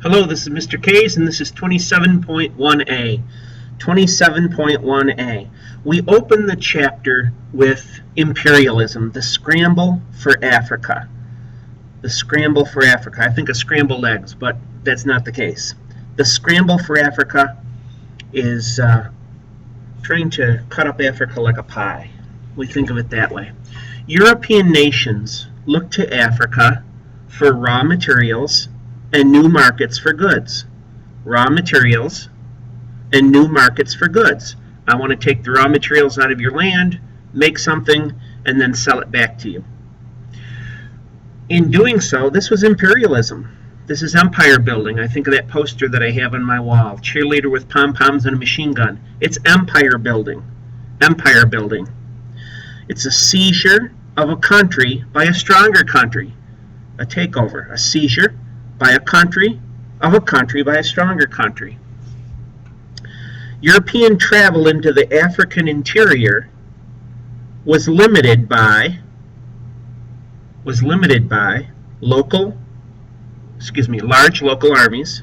Hello, this is Mr. K's, and this is 27.1a. 27.1a. We open the chapter with Imperialism, the scramble for Africa. The scramble for Africa. I think of scrambled eggs, but that's not the case. The scramble for Africa is trying to cut up Africa like a pie. We think of it that way. European nations look to Africa for raw materials and new markets for goods. Raw materials and new markets for goods. I want to take the raw materials out of your land, make something, and then sell it back to you. In doing so, this was imperialism. This is empire building. I think of that poster that I have on my wall. Cheerleader with pom-poms and a machine gun. It's empire building. Empire building. It's a seizure of a country by a stronger country. A takeover. A seizure by a country of a country by a stronger country. European travel into the African interior was limited by large local armies,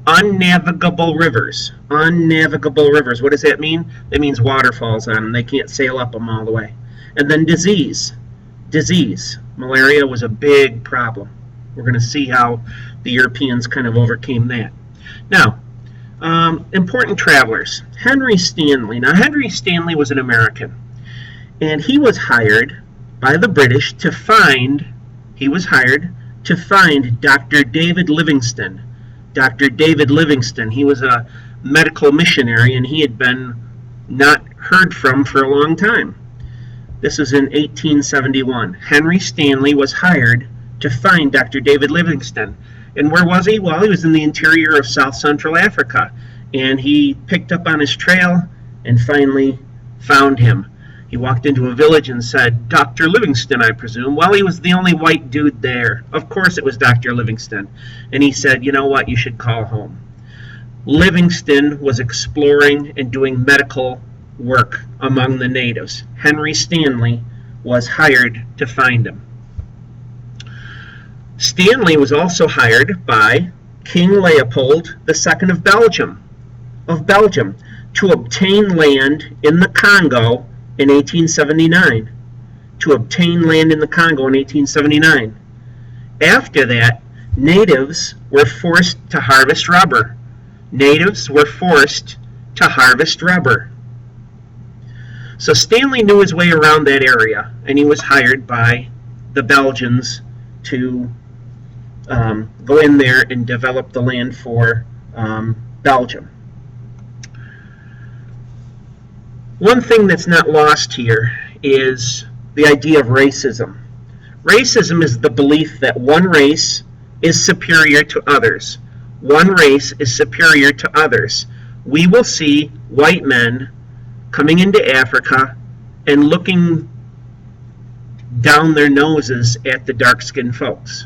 unnavigable rivers. Unnavigable rivers. What does that mean? That means waterfalls on them. They can't sail up them all the way. And then disease. Malaria was a big problem. We're going to see how the Europeans kind of overcame that. Now, important travelers. Henry Stanley. Now, Henry Stanley was an American, and he was hired by the British to find Dr. David Livingstone. Dr. David Livingstone. He was a medical missionary, and he had been not heard from for a long time. This was in 1871. Henry Stanley was hired to find Dr. David Livingstone. And where was he? Well, he was in the interior of South Central Africa. And he picked up on his trail and finally found him. He walked into a village and said, "Dr. Livingstone, I presume." Well, he was the only white dude there. Of course it was Dr. Livingstone. And he said, "You know what? You should call home." Livingstone was exploring and doing medical work among the natives. Henry Stanley was hired to find him. Stanley was also hired by King Leopold II of Belgium to obtain land in the Congo in 1879. After that, natives were forced to harvest rubber. So Stanley knew his way around that area, and he was hired by the Belgians to go in there and develop the land for Belgium. One thing that's not lost here is the idea of racism. Racism is the belief that one race is superior to others. One race is superior to others. We will see white men coming into Africa and looking down their noses at the dark-skinned folks.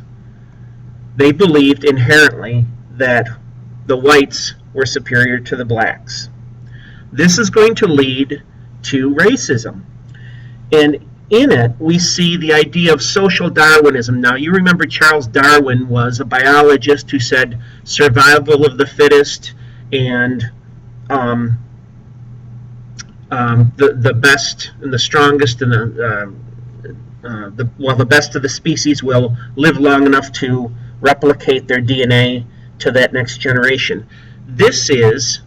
They believed inherently that the whites were superior to the blacks. This is going to lead to racism. And in it, we see the idea of social Darwinism. Now, you remember Charles Darwin was a biologist who said survival of the fittest and the best and the strongest and the best of the species will live long enough to replicate their DNA to that next generation. This is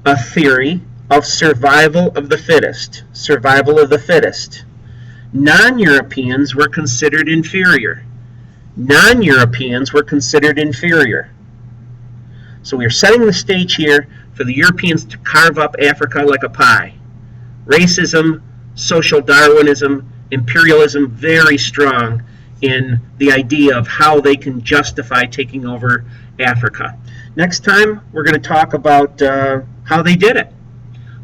a theory of survival of the fittest. Non-Europeans were considered inferior. So we're setting the stage here for the Europeans to carve up Africa like a pie. Racism, social Darwinism, imperialism, very strong in the idea of how they can justify taking over Africa. Next time, we're going to talk about how they did it.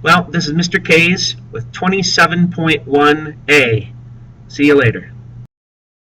Well, this is Mr. K's with 27.1a. See you later.